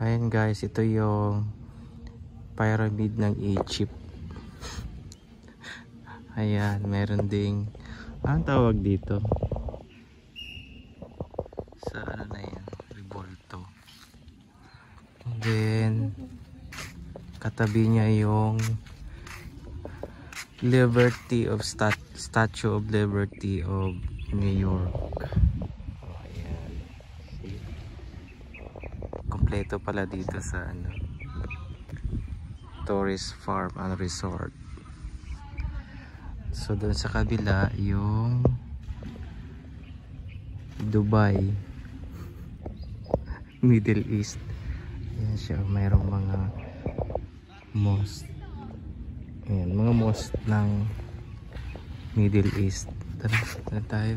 Ayan guys, ito yung pyramid ng Egypt. Ayan, meron ding anong tawag dito sa ano na yan, revolto. And then katabi niya yung Liberty of Statue of Liberty of New York. Ayan. See? Kompleto pala dito sa ano, tourist farm and resort. So doon sa kabila yung Dubai, Middle East. Ayan siya, mayroong mga mosque. Ayan, mga mosque ng Middle East. Tara tayo.